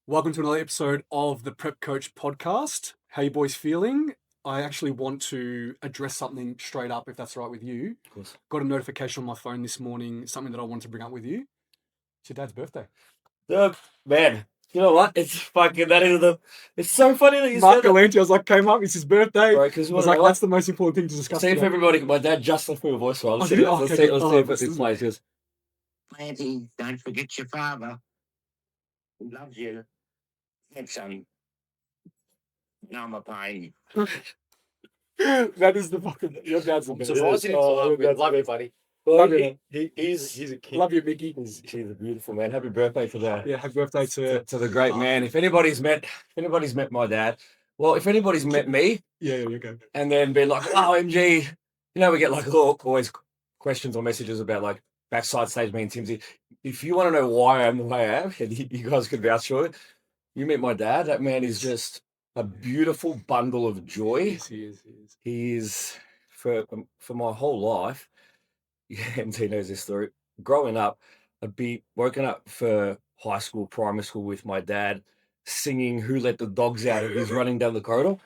Welcome to another episode of the Prep Coach podcast. How you boys feeling? I actually want to address something straight up, if that's all right with you. Of course. Got a notification on my phone this morning, something that I wanted to bring up with you. It's your dad's birthday. Man, you know what? It's fucking it's so funny that you Mark said that. Galante, I was like, came up, it's his birthday. Right, because I was like, that's the most important thing to discuss. See if today. everybody, my dad just left me a voicemail. Let's Oh, see, did he? let's Okay, see, good. let's Oh, see if this it is- plays. He goes, Auntie, don't forget your father. He loves you. And son. No, I'm a pain. That is the fucking. Your dad's the best. surprised you Oh, your dad's love the you, best. buddy. Love you, man. He's a kid. Love you, Mickey. He's a beautiful man. Happy birthday to the Yeah, happy birthday to. to the great man. If anybody's met my dad, well, if anybody's met me, Yeah, you go. and then been like, oh, MG, we get like always questions or messages about like backside stage me and Timsy. If you want to know why I'm the way I am, and you guys could vouch for it, you meet my dad. That man is just a beautiful bundle of joy. Yes, he is. He is. He is for my whole life. Yeah, MT knows this story. Growing up, I'd be woken up for high school, primary school with my dad singing "Who Let the Dogs Out" as he's running down the corridor.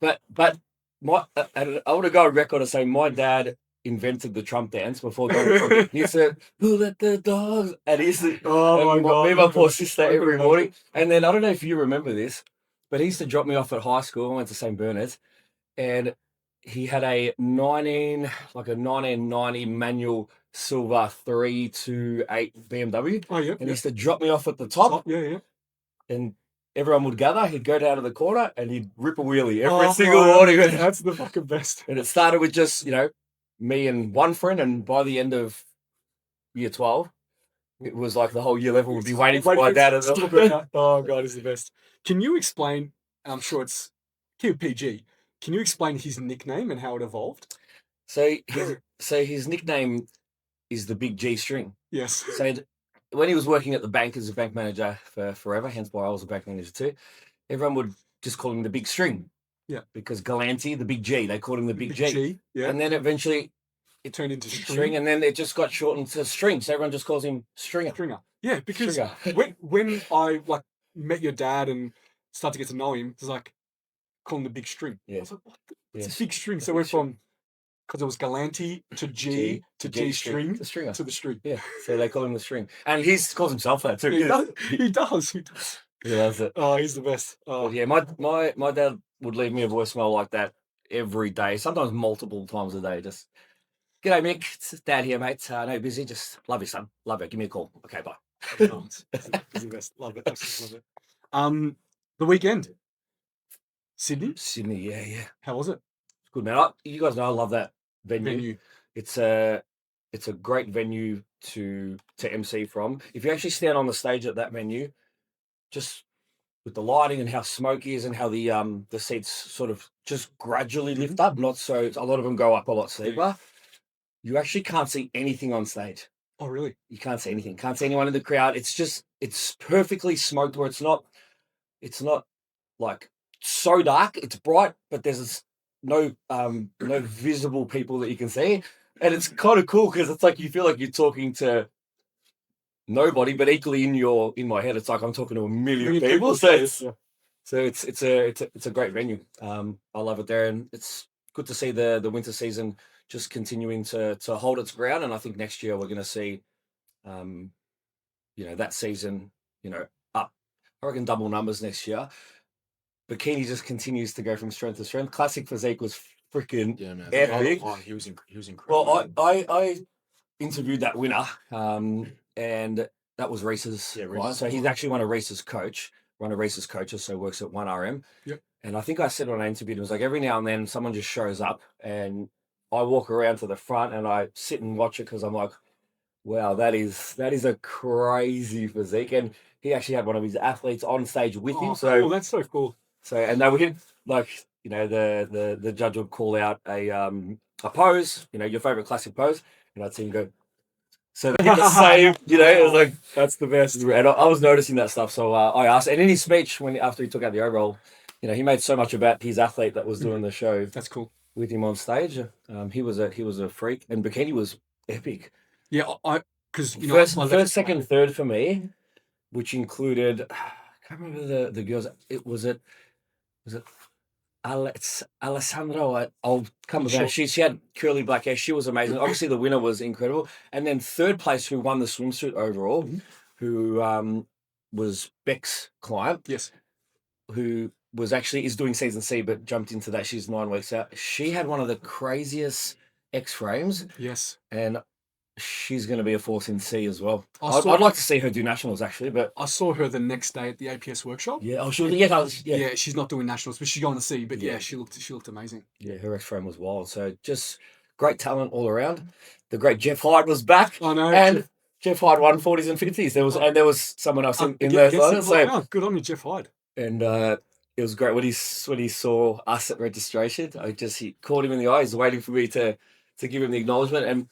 But and I want to go on record and say my dad invented the Trump dance before going. He said, "Who let the dogs?" And he used to, Oh and my God. me and my poor sister I every remember. morning. And then I don't know if you remember this, but he used to drop me off at high school. I went to St. Bernard's, and he had a 1990 manual silver 328 BMW, Oh, yeah. and he used to drop me off at the top, Yeah. and everyone would gather. He'd go down to the corner and he'd rip a wheelie every Oh, single bro, morning. That's the fucking best. And it started with just me and one friend, and by the end of year 12, it was like the whole year level would be waiting for my dad. Stop it. Oh god, he's the best. Can you explain? I'm sure it's PG. Can you explain his nickname and how it evolved? So his nickname is the Big G String. Yes. So when he was working at the bank as a bank manager for forever, hence why I was a bank manager too, everyone would just call him the Big String. Yeah. Because Galante, the Big G, they called him the Big G. Yeah. And then eventually It turned into String, and then it just got shortened to String. So everyone just calls him Stringer. Stringer. Yeah, because Stringer. when I met your dad and started to get to know him, it was like call him the Big String. Yeah. I was like, what? It's Yes. a Big String. So it went from because it was Galante to G to G String to Stringer. to the String. Yeah. So they call him the String, and he calls himself that too. He does. He does. He loves it. Oh, he's the best. But yeah, my dad would leave me a voicemail like that every day, sometimes multiple times a day. Just, "G'day, Mick. It's Dad here, mate. I know you're busy. Just love you, son. Love you. Give me a call. Okay, bye." He's the best. Love it. Absolutely love it. The weekend. Sydney. Yeah. How was it? It's good, man. You guys know I love that venue. It's a great venue to MC from. If you actually stand on the stage at that venue, just with the lighting and how smoky is and how the seats sort of just gradually lift up, not so a lot of them go up a lot steeper. You actually can't see anything on stage. Oh, really? You can't see anything. Can't see anyone in the crowd. It's perfectly smoked where it's not like so dark. It's bright, but there's no visible people that you can see. And it's kind of cool because it's like you feel like you're talking to nobody, but equally in my head, it's like I'm talking to a million people. So it's a great venue. I love it there, and it's good to see the winter season just continuing to hold its ground. And I think next year we're going to see, that season, up. I reckon double numbers next year. Bikini just continues to go from strength to strength. Classic physique was freaking epic. Oh, he was incredible. Well, I interviewed that winner, and that was Reese's. Yeah, right? Reese's. So he's actually one of Reese's coaches, so works at 1RM. Yep. And I think I said when I interviewed him, it was like every now and then someone just shows up, and I walk around to the front and I sit and watch it because I'm like, wow, that is a crazy physique. And he actually had one of his athletes on stage with him. So cool. That's so cool. So, and they would like, the judge would call out a pose, your favorite classic pose, and I'd see him go. So they hit the same, it was like, That's the best. and I was noticing that stuff. So I asked, and in his speech after he took out the overall, he made so much about his athlete that was doing the show. That's cool. With him on stage. He was a freak, and bikini was epic. Yeah, because First, second, third for me, which included, can't remember the girls. Was it Alessandro? I'll come with her. Sure. She had curly black hair. She was amazing. Obviously, the winner was incredible. And then third place, who won the swimsuit overall, Mhm. who was Beck's client, Yes. who was actually is doing season C, but jumped into that. She's 9 weeks out. She had one of the craziest X frames, Yes. and she's going to be a force in C as well. I I'd, saw- I'd like to see her do nationals actually, but I saw her the next day at the APS workshop. yeah, oh sure, yeah, Yeah, she's not doing nationals, but she's going to see. But yeah, Yeah. she looked amazing. yeah, her X frame was wild. So just great talent all around. The great Jeff Hyde was back, I know. and Jeff Hyde won 40s and 50s. There was someone else in Guess there. it. So Oh, good on you, Jeff Hyde. and it was great when he saw us at registration. He caught him in the eye. He's waiting for me to give him the acknowledgement. And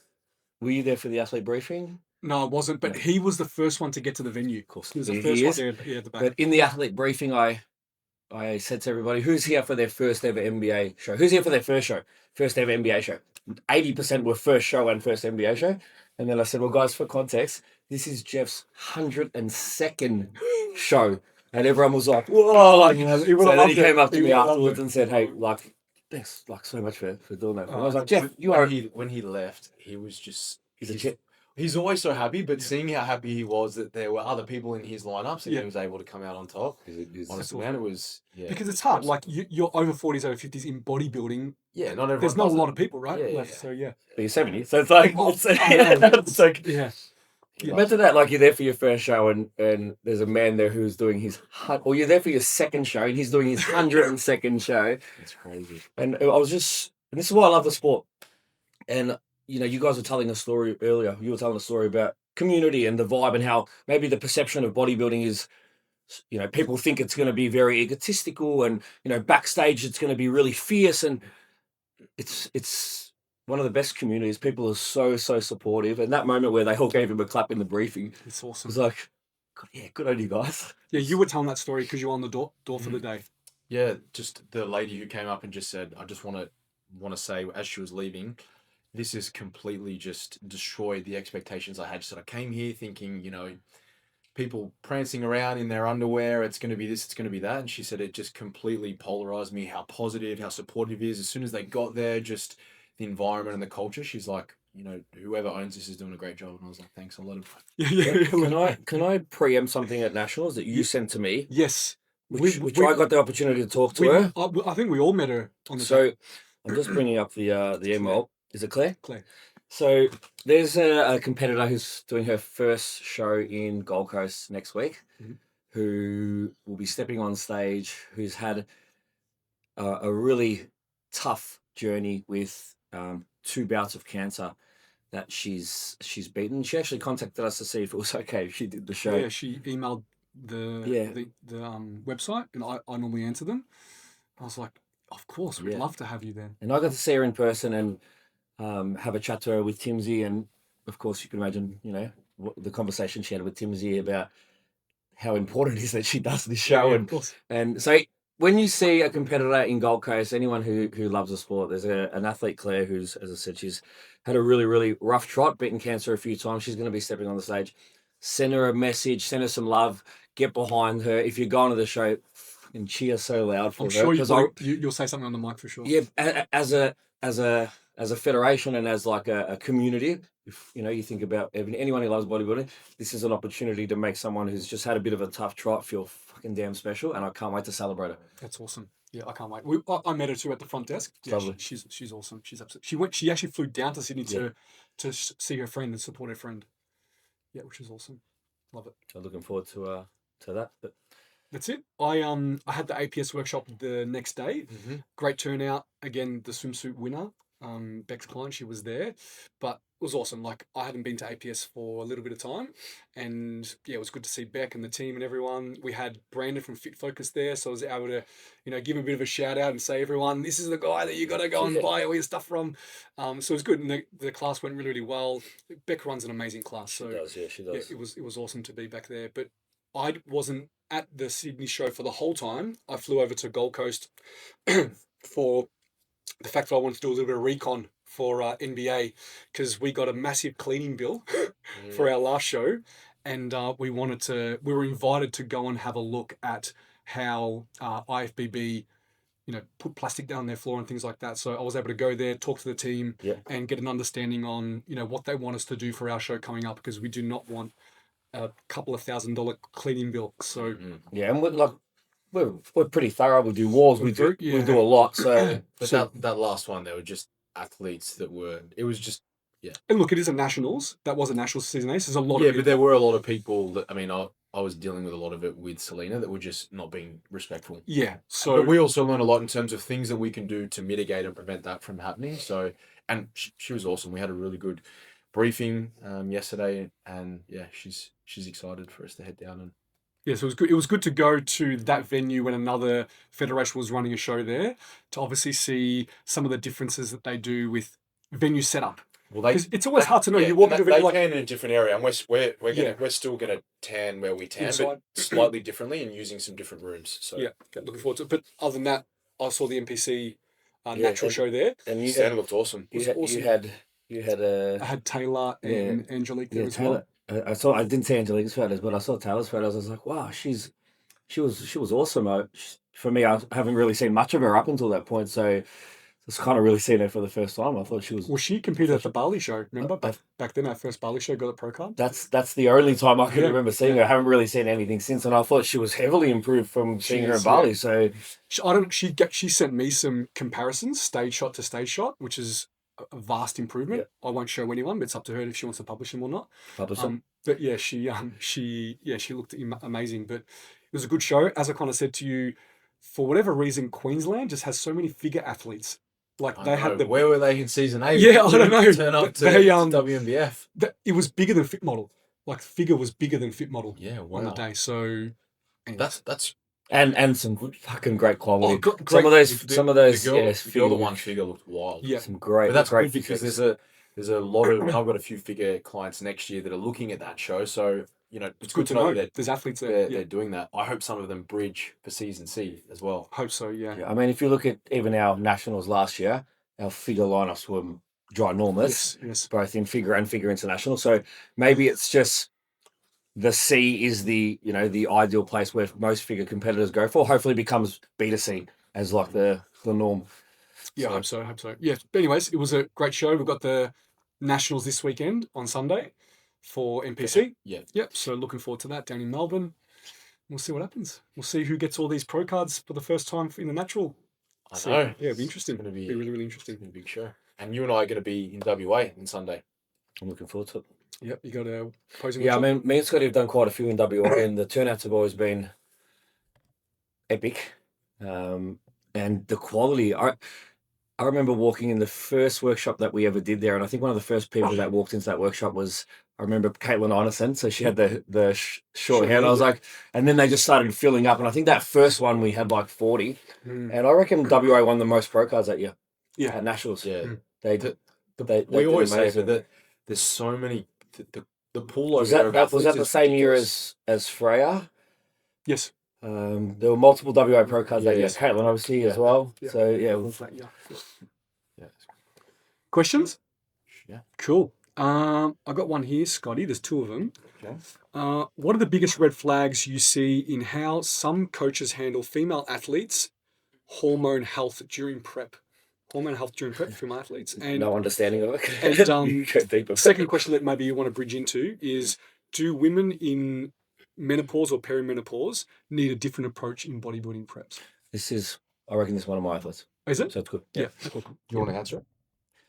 were you there for the athlete briefing? No, I wasn't, but he was the first one to get to the venue. Of course, He was the he first is. one there at the back. But in the athlete briefing, I said to everybody, who's here for their first ever NBA show? Who's here for their first ever NBA show? 80% were first show and first NBA show. And then I said, well, guys, for context, this is Jeff's 102nd show. And everyone was like, whoa. Like, Yeah, he so would've then loved he came it. up to He me would've loved afterwards it. and said, hey, like, thanks like so much for doing that. I was Oh, like, Jeff, you are. when he left, he was just He's a chip. he's always so happy, but seeing how happy he was that there were other people in his lineups and Yeah. he was able to come out on top. Honestly, man, it was Because it's hard. Like you're over 40s, over 50s in bodybuilding. yeah, not everyone. There's not a does lot it. of people, right? Yeah, Left. yeah. So yeah. But you're 70. So it's like, Oh, it's, I know. it's like, Yeah. He loves imagine that, like you're there for your first show and there's a man there who's doing or you're there for your second show and he's doing his 102nd show. it. It's crazy. And I was just, and this is why I love the sport. And, you know, you guys were telling a story earlier. You were telling a story about community and the vibe and how maybe the perception of bodybuilding is, you know, people think it's going to be very egotistical and, you know, backstage it's going to be really fierce. And it's one of the best communities. People are so supportive. And that moment where they all gave him a clap in the briefing, It's awesome. was like, God, yeah, good on you guys. Yeah, you were telling that story because you were on the door for the day. Yeah, just the lady who came up and just said, I just want to say as she was leaving, this has completely just destroyed the expectations I had. She said, I came here thinking, you know, people prancing around in their underwear, it's going to be this, it's going to be that. And she said it just completely polarized me, how positive, how supportive it is. As soon as they got there, just the environment and the culture, she's like, you know, whoever owns this is doing a great job. And I was like, thanks, I'll let him. Yeah. Can I preempt something at Nationals that you sent to me, Yes. which I got the opportunity to talk to her. I think we all met her on the So day. I'm just bringing up the email. Is it Claire? Claire. So there's a competitor who's doing her first show in Gold Coast next week, Mhm. who will be stepping on stage, who's had a really tough journey with 2 bouts of cancer that she's beaten. She actually contacted us to see if it was okay if she did the show. Yeah, she emailed the website, and I normally answer them. I was like, of course, we'd Yeah. love to have you there. And I got to see her in person and have a chat to her with Timsy. And of course, you can imagine, you know, the conversation she had with Timsy about how important it is that she does this show. Yeah, of course. And so when you see a competitor in Gold Coast, anyone who loves the sport, there's an athlete, Claire, who's, as I said, she's had a really, really rough trot, beaten cancer a few times. She's going to be stepping on the stage. Send her a message, send her some love, get behind her. If you're going to the show, and cheer so loud for I'm her. sure Because you'll say something on the mic for sure. yeah, as a federation and as like a community, if you know, you think about anyone who loves bodybuilding, this is an opportunity to make someone who's just had a bit of a tough trot feel fucking damn special, and I can't wait to celebrate her. That's awesome. Yeah, I can't wait. I met her too at the front desk. Yeah, Lovely. she's awesome. She's absolutely. She actually flew down to Sydney to see her friend and support her friend. Yeah, which is awesome. Love it. So looking forward to that. But That's it. I had the APS workshop the next day. Mm-hmm. Great turnout. Again, the swimsuit winner, Beck's client, she was there, but it was awesome. Like, I hadn't been to APS for a little bit of time, and yeah, it was good to see Beck and the team and everyone. We had Brandon from Fit Focus there, so I was able to, you know, give him a bit of a shout out and say, everyone, this is the guy that you got to go and buy all your stuff from. So it was good, and the class went really, really well. Beck runs an amazing class, so she does. yeah, it was awesome to be back there. But I wasn't at the Sydney show for the whole time. I flew over to Gold Coast for the fact that I wanted to do a little bit of recon for NBA, because we got a massive cleaning bill for our last show, and we were invited to go and have a look at how IFBB, put plastic down their floor and things like that. So I was able to go there, talk to the team, Yeah. and get an understanding on, what they want us to do for our show coming up, because we do not want a couple of $1,000 cleaning bill. So Yeah, and we're pretty thorough. We do walls. We do a lot. So, But that last one, there were just athletes that were. It was just and look, it is a nationals. That was a nationals season ace. There's a lot of but there were a lot of people that I was dealing with a lot of it with Selena that were just not being respectful. Yeah. So But we also learned a lot in terms of things that we can do to mitigate and prevent that from happening. So, and she was awesome. We had a really good briefing yesterday, and yeah, she's excited for us to head down and. yes, it was good. It was good to go to that venue when another federation was running a show there, to obviously see some of the differences that they do with venue setup. Well, Because it's always hard to know. You walk into a they venue like, tan in a different area, and we're Yeah. still gonna tan where we tan, Inside. but slightly differently and using some different rooms. So yeah, looking forward to it. But other than that, I saw the NPC Yeah, natural show there. and you Stan had, looked awesome. you was had, awesome. you had a. I had Taylor and Angelique there Yeah, as well. Taylor. I didn't see Angelique's photos, but I saw Taylor's photos. I was like, wow, she was awesome. For me, I haven't really seen much of her up until that point, so it's kind of really seen her for the first time. I thought she was. Well, she competed at the Bali show. Remember back then, our first Bali show got a pro card. That's the only time I can Yeah, remember seeing her. I haven't really seen anything since, and I thought she was heavily improved from She seeing her in is, Bali. yeah. So She sent me some comparisons, stage shot to stage shot, which is a vast improvement. I won't show anyone, but it's up to her if she wants to publish them or not. publish it. But yeah, she looked amazing. But it was a good show. As I kind of said to you, for whatever reason, Queensland just has so many figure athletes. Like they had the where were they in season 8? Yeah, I don't know. Turn up to They, WMBF. it was bigger than Fit Model. Like figure was bigger than Fit Model Yeah, wow. on the day. So anyway. That's And some fucking great quality. great. Some of those, the girl that one figure looked wild. Yeah. some great. But that's great good because physiques. there's a lot of I've got a few figure clients next year that are looking at that show. So it's good to know that there's athletes there. they're doing that. I hope some of them bridge for season C as well. Hope so. Yeah. Yeah, I mean, if you look at even our nationals last year, our figure lineups were ginormous, Yes. both in figure and figure international. So maybe it's just the C is the the ideal place where most figure competitors go for. Hopefully, it becomes beta C as like the norm. Yeah, I hope so. Yeah. But anyways, it was a great show. We've got the nationals this weekend on Sunday for NPC. Yeah. Yep. So looking forward to that down in Melbourne. We'll see what happens. We'll see who gets all these pro cards for the first time in the natural. I know. Yeah, it'll be interesting. It's going to It'll be be really, really interesting. a big show. And you and I are going to be in WA on Sunday. I'm looking forward to it. Yep. You got a posing. Yeah, I workshop? mean, me and Scotty have done quite a few in WA, and the turnouts have always been epic. And the quality, I remember walking in the first workshop that we ever did there, and I think one of the first people that walked into that workshop was, I remember Caitlin Ineson. So she had the short hair, and I was like, and then they just started filling up, and I think that first one we had like 40, and I reckon WA won the most pro cards that year. Yeah. At nationals. Yeah. They We did always say amazing. that there's so many. The pool over Was there. that the same year as Freya? Yes. There were multiple WA pro cards that year. Yes. Caitlin obviously as well. Yeah. So yeah, Yeah. Questions? Yeah. Cool. I got one here, Scotty. There's two of them. Okay. What are the biggest red flags you see in how some coaches handle female athletes' hormone health during prep? Hormone health during prep for female athletes. And no understanding of it. And, You go deeper. second question that maybe you want to bridge into is, do women in menopause or perimenopause need a different approach in bodybuilding preps? I reckon this is one of my athletes. Is it? So it's good. Yeah. You want to answer it?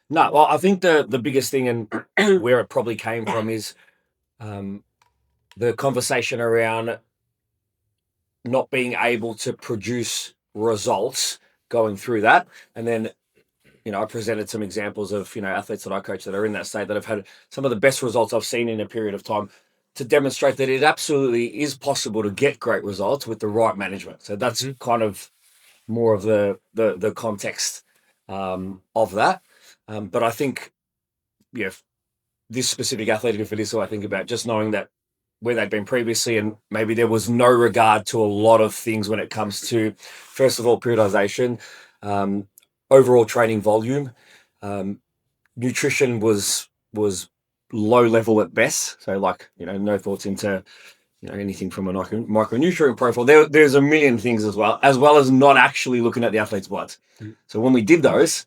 No, well, I think the biggest thing and where it probably came from is the conversation around not being able to produce results going through that. And then, I presented some examples of, athletes that I coach that are in that state that have had some of the best results I've seen in a period of time, to demonstrate that it absolutely is possible to get great results with the right management. So that's kind of more of the context of that. But I think, this specific athlete, for this, who I think about, just knowing that where they'd been previously, and maybe there was no regard to a lot of things when it comes to, first of all, periodization, overall training volume, nutrition was low level at best. So like, no thoughts into, anything from a micronutrient profile. There's a million things as well as not actually looking at the athlete's bloods. So when we did those,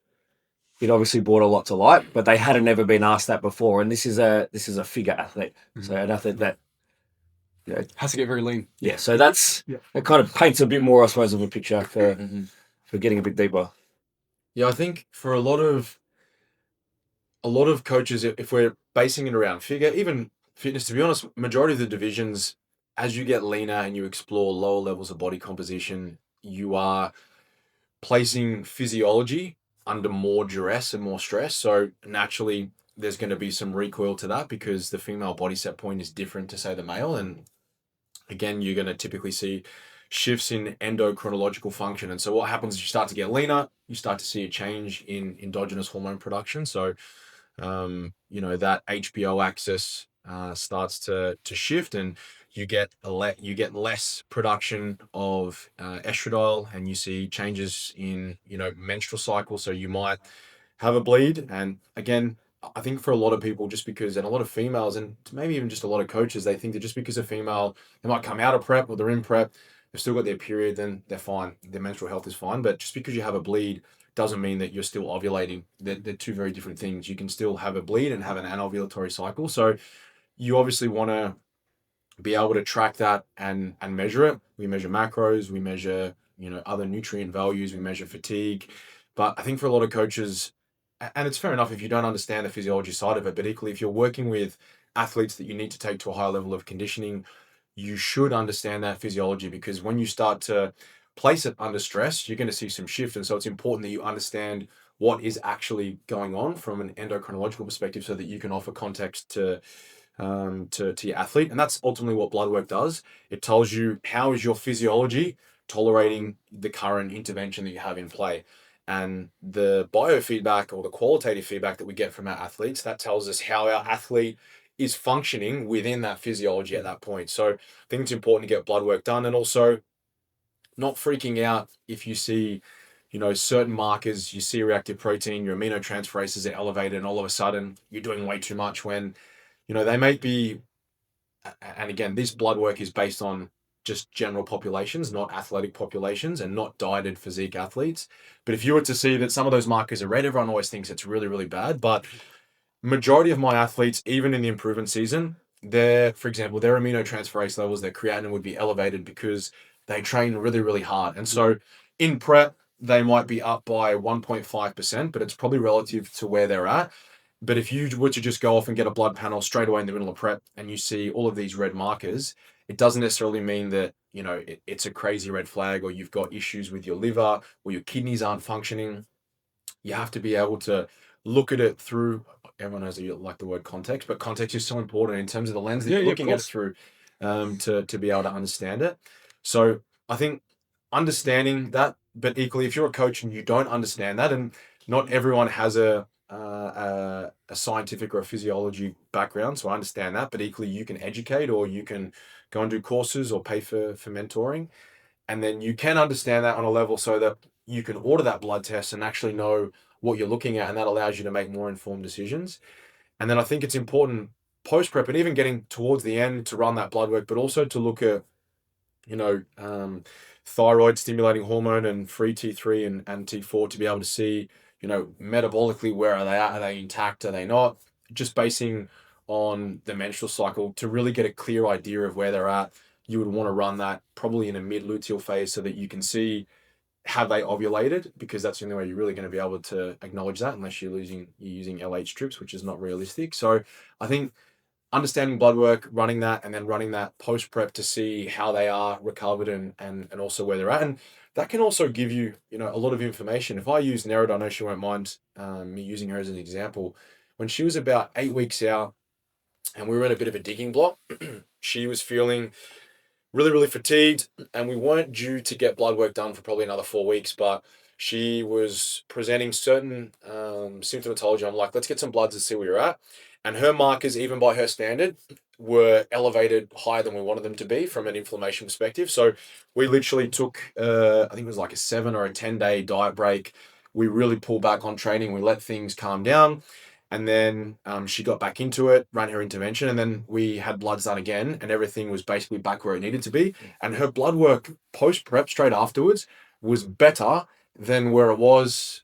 it obviously brought a lot to light, but they hadn't ever been asked that before. And this is a figure athlete. So an athlete that has to get very lean. Yeah. So that kind of paints a bit more, I suppose, of a picture for getting a bit deeper. Yeah, I think for a lot of coaches, if we're basing it around figure, even fitness, to be honest, majority of the divisions, as you get leaner and you explore lower levels of body composition, you are placing physiology under more duress and more stress. So naturally, there's going to be some recoil to that because the female body set point is different to, say, the male. And again, you're going to typically see shifts in endocrinological function. And so what happens is you start to get leaner, you start to see a change in endogenous hormone production. So, that HPO axis starts to shift, and you get less production of estradiol, and you see changes in menstrual cycle. So you might have a bleed, and again, I think for a lot of people, just because, and a lot of females, and maybe even just a lot of coaches, they think that just because a female, they might come out of prep or they're in prep, they've still got their period, then they're fine. Their menstrual health is fine. But just because you have a bleed doesn't mean that you're still ovulating. They're two very different things. You can still have a bleed and have an anovulatory cycle. So you obviously want to be able to track that and measure it. We measure macros, we measure, other nutrient values, we measure fatigue. But I think for a lot of coaches, and it's fair enough if you don't understand the physiology side of it, but equally, if you're working with athletes that you need to take to a higher level of conditioning, you should understand that physiology, because when you start to place it under stress, you're going to see some shift. And so it's important that you understand what is actually going on from an endocrinological perspective so that you can offer context to your athlete. And that's ultimately what blood work does. It tells you how is your physiology tolerating the current intervention that you have in play. And the biofeedback or the qualitative feedback that we get from our athletes, that tells us how our athlete is functioning within that physiology at that point. So I think it's important to get blood work done, and also not freaking out if you see, certain markers, you see reactive protein, your aminotransferases are elevated, and all of a sudden you're doing way too much when, they may be, and again, this blood work is based on just general populations, not athletic populations, and not dieted physique athletes. But if you were to see that some of those markers are red, everyone always thinks it's really, really bad. But majority of my athletes, even in the improvement season, for example, their aminotransferase levels, their creatinine would be elevated because they train really, really hard. And so in prep, they might be up by 1.5%, but it's probably relative to where they're at. But if you were to just go off and get a blood panel straight away in the middle of prep and you see all of these red markers, it doesn't necessarily mean that, it's a crazy red flag, or you've got issues with your liver or your kidneys aren't functioning. You have to be able to look at it through, everyone knows that you like the word context, but context is so important in terms of the lens that you're looking at it through, to be able to understand it. So I think understanding that, but equally, if you're a coach and you don't understand that, and not everyone has a scientific or a physiology background, so I understand that, but equally you can educate, or you can go and do courses or pay for mentoring, and then you can understand that on a level so that you can order that blood test and actually know what you're looking at, and that allows you to make more informed decisions. And then I think it's important post prep and even getting towards the end to run that blood work, but also to look at, thyroid stimulating hormone and free T3 and T4 to be able to see, metabolically, where are they at? Are they intact? Are they not? Just basing on the menstrual cycle to really get a clear idea of where they're at. You would want to run that probably in a mid-luteal phase so that you can see, have they ovulated? Because that's the only way you're really going to be able to acknowledge that, unless you're using LH strips, which is not realistic. So I think understanding blood work, running that, and then running that post prep to see how they are recovered and also where they're at. And that can also give you, a lot of information. If I use Nerida, I know she won't mind me using her as an example. When she was about 8 weeks out and we were in a bit of a digging block, she was feeling really, really fatigued, and we weren't due to get blood work done for probably another 4 weeks, but she was presenting certain symptomatology. I'm like, let's get some bloods to see where you're at. And her markers, even by her standard, were elevated higher than we wanted them to be from an inflammation perspective. So we literally took, I think it was like a 7 or a 10 day diet break. We really pulled back on training. We let things calm down. And then she got back into it, ran her intervention, and then we had bloods done again, and everything was basically back where it needed to be. And her blood work post-prep straight afterwards was better than where it was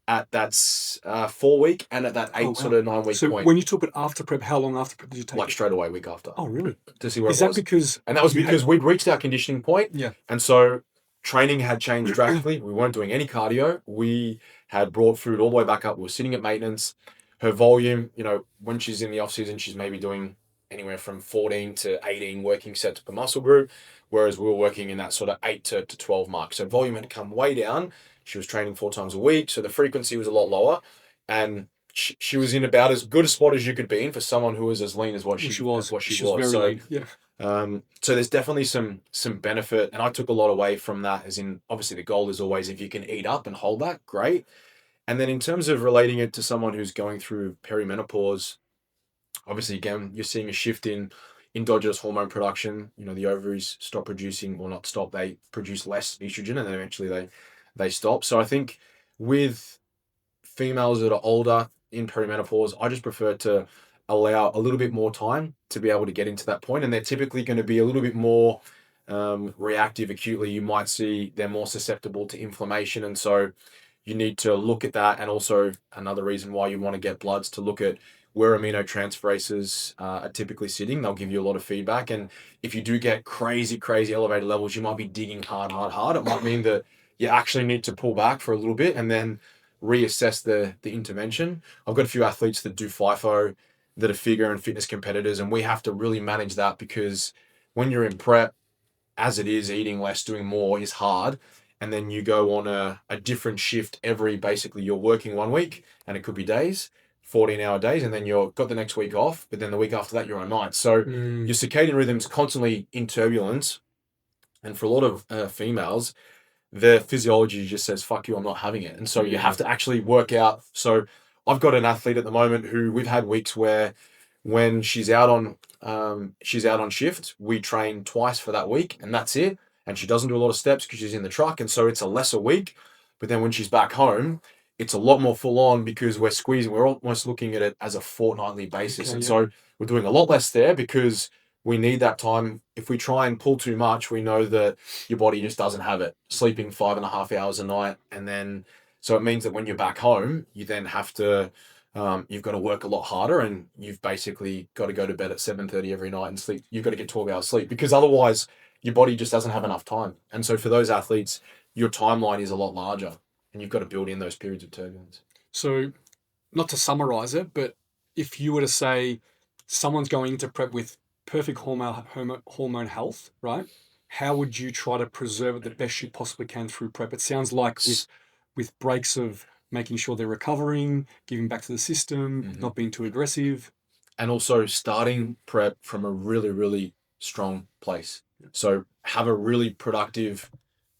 at that 4 week and at that 8 Oh, wow. sort of 9 week So point. when you took it after prep, how long after prep did you take Like it? straight away, week after. Oh, really? To see where Is it that was. because... And that was you had- because we'd reached our conditioning point. Yeah. And so training had changed drastically. We weren't doing any cardio. We had brought food all the way back up. We were sitting at maintenance. Her volume, you know, when she's in the off season, she's maybe doing anywhere from 14 to 18 working sets per muscle group, whereas we were working in that sort of 8 to 12 mark. So volume had come way down. She was training 4 times a week, so the frequency was a lot lower. And she was in about as good a spot as you could be in for someone who was as lean as what she was. She was very lean. Yeah. So there's definitely some benefit, and I took a lot away from that, as in obviously the goal is always if you can eat up and hold that, great. And then in terms of relating it to someone who's going through perimenopause, obviously again you're seeing a shift in endogenous hormone production. You know, the ovaries stop producing, or not stop, they produce less estrogen, and then eventually they stop. So I think with females that are older in perimenopause, I just prefer to allow a little bit more time to be able to get into that point, and they're typically going to be a little bit more reactive acutely. You might see they're more susceptible to inflammation, and so you need to look at that. And also another reason why you want to get bloods, to look at where aminotransferases are typically sitting. They'll give you a lot of feedback, and if you do get crazy elevated levels, you might be digging hard. It might mean that you actually need to pull back for a little bit and then reassess the intervention. I've got a few athletes that do FIFO that are figure and fitness competitors, and we have to really manage that, because when you're in prep, as it is, eating less, doing more is hard. And then you go on a different shift basically you're working 1 week, and it could be days, 14-hour days, and then you've got the next week off, but then the week after that you're on nights. So your circadian rhythm's constantly in turbulence. And for a lot of females, their physiology just says, fuck you, I'm not having it. And so you have to actually work out. So I've got an athlete at the moment who we've had weeks where when she's out on shift, we train twice for that week, and that's it. And she doesn't do a lot of steps because she's in the truck. And so it's a lesser week. But then when she's back home, it's a lot more full on, because we're squeezing, we're almost looking at it as a fortnightly basis. Okay, and yeah. so we're doing a lot less there, because we need that time. If we try and pull too much, we know that your body just doesn't have it. Sleeping 5.5 hours a night. And then, so it means that when you're back home, you then have to, you've got to work a lot harder, and you've basically got to go to bed at 7:30 every night and sleep. You've got to get 12 hours sleep, because otherwise your body just doesn't have enough time. And so for those athletes, your timeline is a lot larger, and you've got to build in those periods of turbulence. So, not to summarize it, but if you were to say someone's going into prep with perfect hormone health, right? How would you try to preserve it the best you possibly can through prep? It sounds like with breaks of making sure they're recovering, giving back to the system, not being too aggressive. And also starting prep from a really strong place. So have a really productive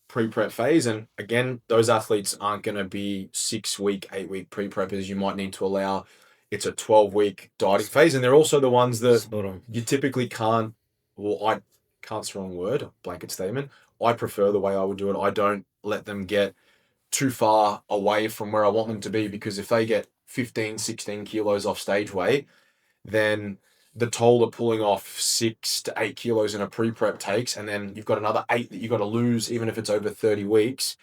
pre-prep phase. And again, those athletes aren't going to be 6-week, 8-week pre-preppers. You might need to allow, it's a 12-week dieting phase. And they're also the ones that you typically can't, well, can't's the wrong word, blanket statement. I prefer the way I would do it. I don't let them get too far away from where I want them to be, because if they get 15, 16 kilos off stage weight, then the toll of pulling off 6 to 8 kilos in a pre-prep takes, and then you've got another 8 that you've got to lose, even if it's over 30 weeks.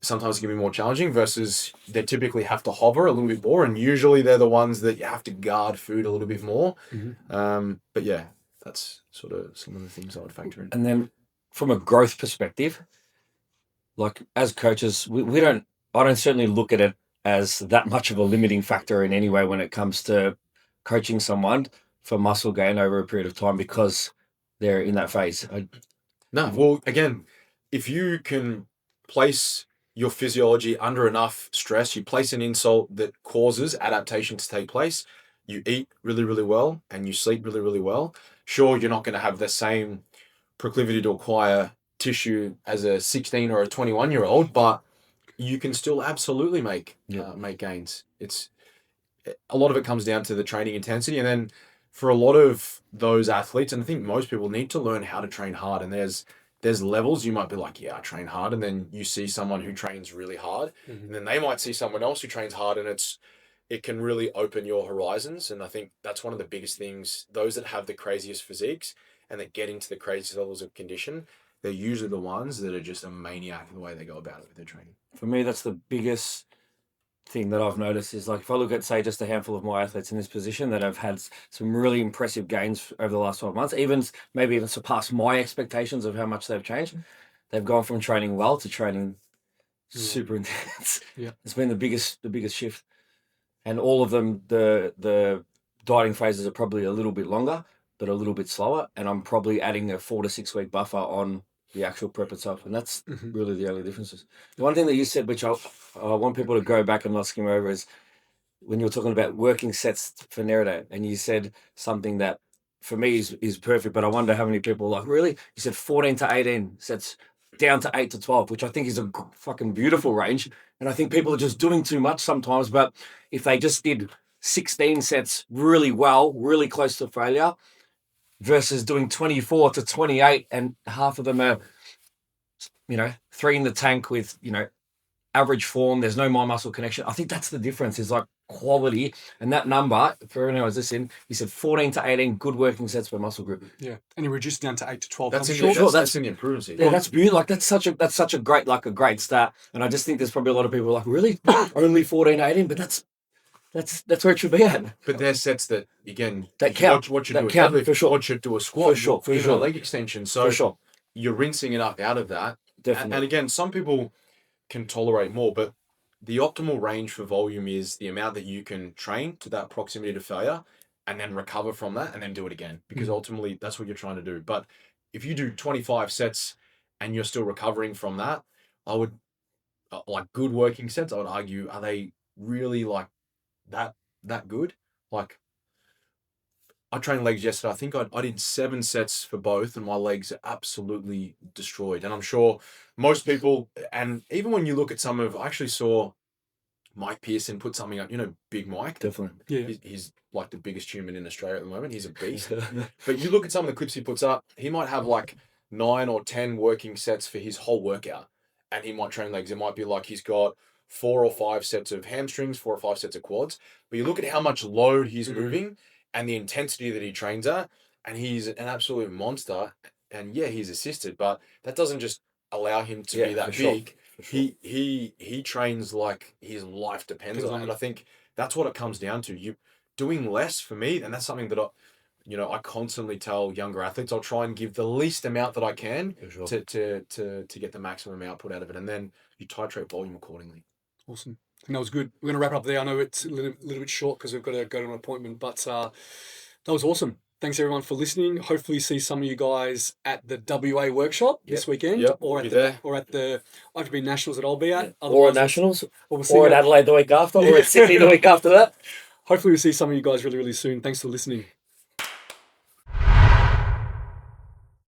Sometimes it can be more challenging, versus they typically have to hover a little bit more, and usually they're the ones that you have to guard food a little bit more. But yeah, that's sort of some of the things I would factor in. And then from a growth perspective, like as coaches, I don't certainly look at it as that much of a limiting factor in any way when it comes to coaching someone for muscle gain over a period of time, because they're in that phase. No, well, again, if you can place your physiology under enough stress, you place an insult that causes adaptation to take place, you eat really well, and you sleep really well. Sure, you're not going to have the same proclivity to acquire tissue as a 16 or a 21-year-old, but you can still absolutely make gains. It's a lot of it comes down to the training intensity. And then for a lot of those athletes, and I think most people need to learn how to train hard. And there's levels. You might be like, yeah, I train hard. And then you see someone who trains really hard. And then they might see someone else who trains hard. And it's it can really open your horizons. And I think that's one of the biggest things. Those that have the craziest physiques and that get into the craziest levels of condition, they're usually the ones that are just a maniac in the way they go about it with their training. For me, that's the biggest thing that I've noticed is like if I look at, say, just a handful of my athletes in this position that have had some really impressive gains over the last 12 months, maybe even surpassed my expectations of how much they've changed. They've gone from training well to training super intense. Yeah. It's been the biggest shift. And all of them, the dieting phases are probably a little bit longer, but a little bit slower. And I'm probably adding a 4 to 6 week buffer on the actual prep itself. And that's really the only differences. The one thing that you said, which I want people to go back and not skim over, is when you were talking about working sets for Nerida, and you said something that for me is perfect, but I wonder how many people are like, really? You said 14 to 18 sets down to 8 to 12, which I think is a fucking beautiful range. And I think people are just doing too much sometimes, but if they just did 16 sets really well, really close to failure, versus doing 24 to 28 and half of them are, 3 in the tank with, average form, there's no mind muscle connection. I think that's the difference, is like quality. And that number, for anyone who's listening, he said 14 to 18 good working sets per muscle group. Yeah. And he reduced down to 8 to 12. That's in the improvement season. Yeah, that's beautiful. Like that's such a great start. And I just think there's probably a lot of people like, really? Only 14, 18? But that's where it should be at. But there's sets that, again, that count. What you that do count, a deadlift, for sure. what you do a squat, for even sure. a leg extension. So For sure. you're rinsing it up out of that. Definitely. And again, some people can tolerate more, but the optimal range for volume is the amount that you can train to that proximity to failure and then recover from that and then do it again, because ultimately that's what you're trying to do. But if you do 25 sets and you're still recovering from that, I would, like good working sets, I would argue, are they really like that good? Like, I trained legs yesterday. I think I did 7 sets for both, and my legs are absolutely destroyed. And I'm sure most people, and even when you look at I actually saw Mike Pearson put something up, Big Mike. Definitely. Yeah. He's like the biggest human in Australia at the moment. He's a beast. But you look at some of the clips he puts up, he might have like 9 or 10 working sets for his whole workout, and he might train legs. It might be like he's got 4 or 5 sets of hamstrings, 4 or 5 sets of quads. But you look at how much load he's moving and the intensity that he trains at, and he's an absolute monster. And yeah, he's assisted, but that doesn't just allow him to be that big. Sure. He trains like his life depends on it. And I think that's what it comes down to. You doing less for me, and that's something that I constantly tell younger athletes. I'll try and give the least amount that I can to get the maximum output out of it, and then you titrate volume accordingly. Awesome. I think that was good. We're going to wrap up there. I know it's a little bit short because we've got to go to an appointment, but that was awesome. Thanks everyone for listening. Hopefully see some of you guys at the WA workshop this weekend, or at the IFBB Nationals that I'll be at, or at Nationals, or at Adelaide the week after, or at Sydney the week after that. Hopefully we'll see some of you guys really, really soon. Thanks for listening.